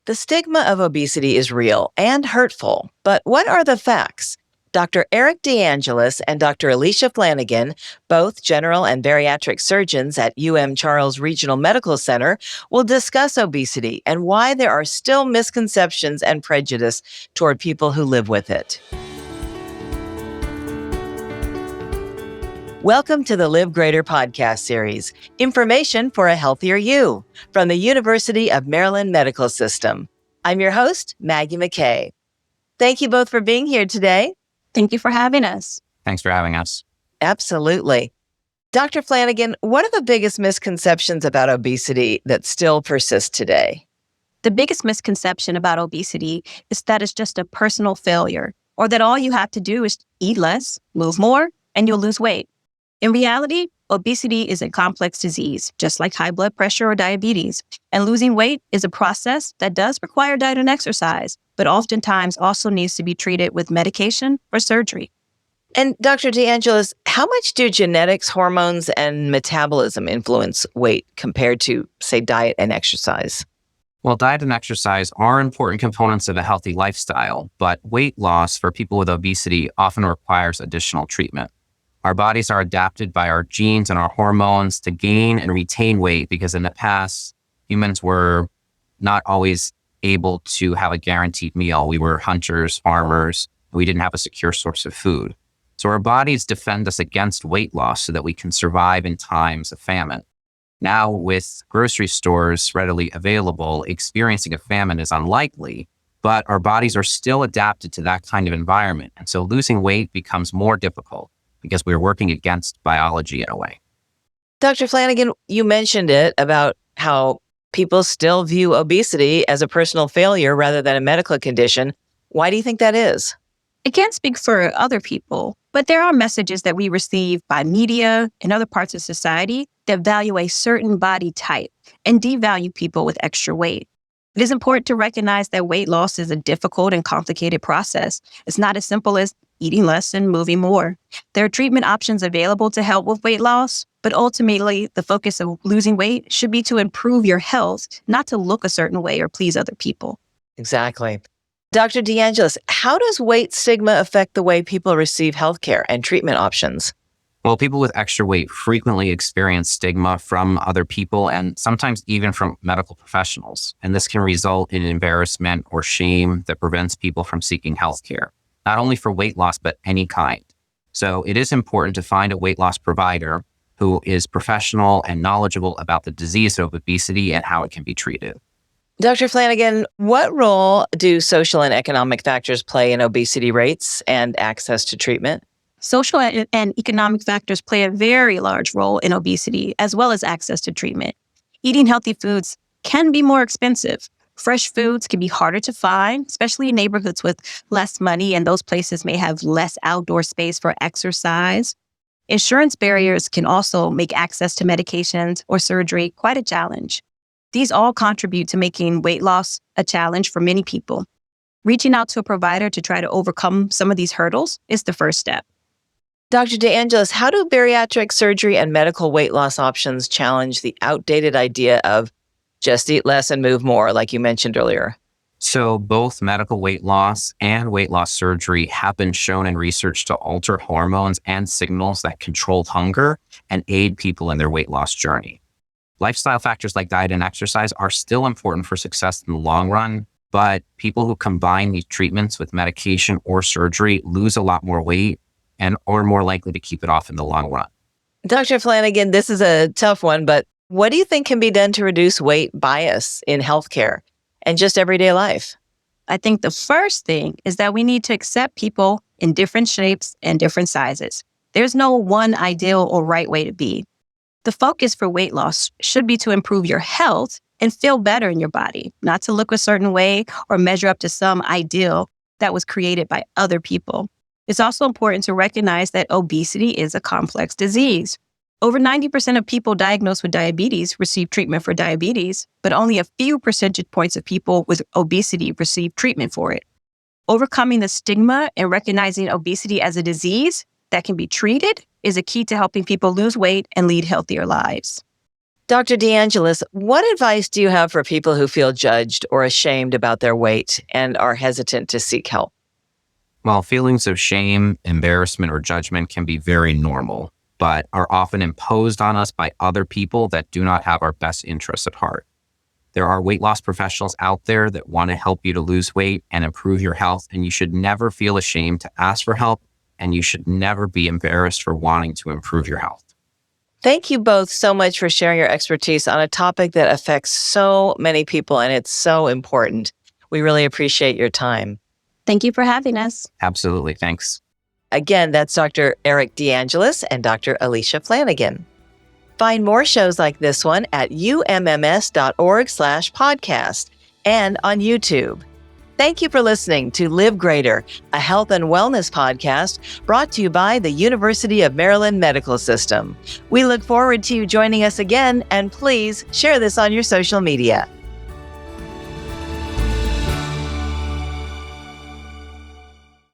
The stigma of obesity is real and hurtful, but what are the facts? Dr. Erik DeAngelis and Dr. Eleisha Flanagan, both general and bariatric surgeons at Charles Regional Medical Center, will discuss obesity and why there are still misconceptions and prejudice toward people who live with it. Welcome to the Live Greater podcast series, Information for a Healthier You, from the University of Maryland Medical System. I'm your host, Maggie McKay. Thank you both for being here today. Thank you for having us. Thanks for having us. Absolutely. Dr. Flanagan, what are the biggest misconceptions about obesity that still persist today? The biggest misconception about obesity is that it's just a personal failure, or that all you have to do is eat less, move more, and you'll lose weight. In reality, obesity is a complex disease, just like high blood pressure or diabetes. And losing weight is a process that does require diet and exercise, but oftentimes also needs to be treated with medication or surgery. And Dr. DeAngelis, how much do genetics, hormones, and metabolism influence weight compared to, say, diet and exercise? Well, diet and exercise are important components of a healthy lifestyle, but weight loss for people with obesity often requires additional treatment. Our bodies are adapted by our genes and our hormones to gain and retain weight because in the past, humans were not always able to have a guaranteed meal. We were hunters, farmers, and we didn't have a secure source of food. So our bodies defend us against weight loss so that we can survive in times of famine. Now, with grocery stores readily available, experiencing a famine is unlikely, but our bodies are still adapted to that kind of environment. And so losing weight becomes more difficult, because we're working against biology in a way. Dr. Flanagan, you mentioned it about how people still view obesity as a personal failure rather than a medical condition. Why do you think that is? I can't speak for other people, but there are messages that we receive by media and other parts of society that value a certain body type and devalue people with extra weight. It is important to recognize that weight loss is a difficult and complicated process. It's not as simple as eating less and moving more. There are treatment options available to help with weight loss, but ultimately the focus of losing weight should be to improve your health, not to look a certain way or please other people. Exactly. Dr. DeAngelis, how does weight stigma affect the way people receive healthcare and treatment options? Well, people with extra weight frequently experience stigma from other people and sometimes even from medical professionals. And this can result in embarrassment or shame that prevents people from seeking healthcare, not only for weight loss, but any kind. So it is important to find a weight loss provider who is professional and knowledgeable about the disease of obesity and how it can be treated. Dr. Flanagan, what role do social and economic factors play in obesity rates and access to treatment? Social and economic factors play a very large role in obesity, as well as access to treatment. Eating healthy foods can be more expensive. Fresh foods can be harder to find, especially in neighborhoods with less money, and those places may have less outdoor space for exercise. Insurance barriers can also make access to medications or surgery quite a challenge. These all contribute to making weight loss a challenge for many people. Reaching out to a provider to try to overcome some of these hurdles is the first step. Dr. DeAngelis, how do bariatric surgery and medical weight loss options challenge the outdated idea of just eat less and move more, like you mentioned earlier? So both medical weight loss and weight loss surgery have been shown in research to alter hormones and signals that control hunger and aid people in their weight loss journey. Lifestyle factors like diet and exercise are still important for success in the long run, but people who combine these treatments with medication or surgery lose a lot more weight and are more likely to keep it off in the long run. Dr. Flanagan, this is a tough one, but what do you think can be done to reduce weight bias in healthcare and just everyday life? I think the first thing is that we need to accept people in different shapes and different sizes. There's no one ideal or right way to be. The focus for weight loss should be to improve your health and feel better in your body, not to look a certain way or measure up to some ideal that was created by other people. It's also important to recognize that obesity is a complex disease. Over 90% of people diagnosed with diabetes receive treatment for diabetes, but only a few percentage points of people with obesity receive treatment for it. Overcoming the stigma and recognizing obesity as a disease that can be treated is a key to helping people lose weight and lead healthier lives. Dr. DeAngelis, what advice do you have for people who feel judged or ashamed about their weight and are hesitant to seek help? While feelings of shame, embarrassment, or judgment can be very normal, but are often imposed on us by other people that do not have our best interests at heart. There are weight loss professionals out there that want to help you to lose weight and improve your health, and you should never feel ashamed to ask for help, and you should never be embarrassed for wanting to improve your health. Thank you both so much for sharing your expertise on a topic that affects so many people, and it's so important. We really appreciate your time. Thank you for having us. Absolutely. Thanks. Again, that's Dr. Erik DeAngelis and Dr. Eleisha Flanagan. Find more shows like this one at umms.org/podcast and on YouTube. Thank you for listening to Live Greater, a health and wellness podcast brought to you by the University of Maryland Medical System. We look forward to you joining us again, and please share this on your social media.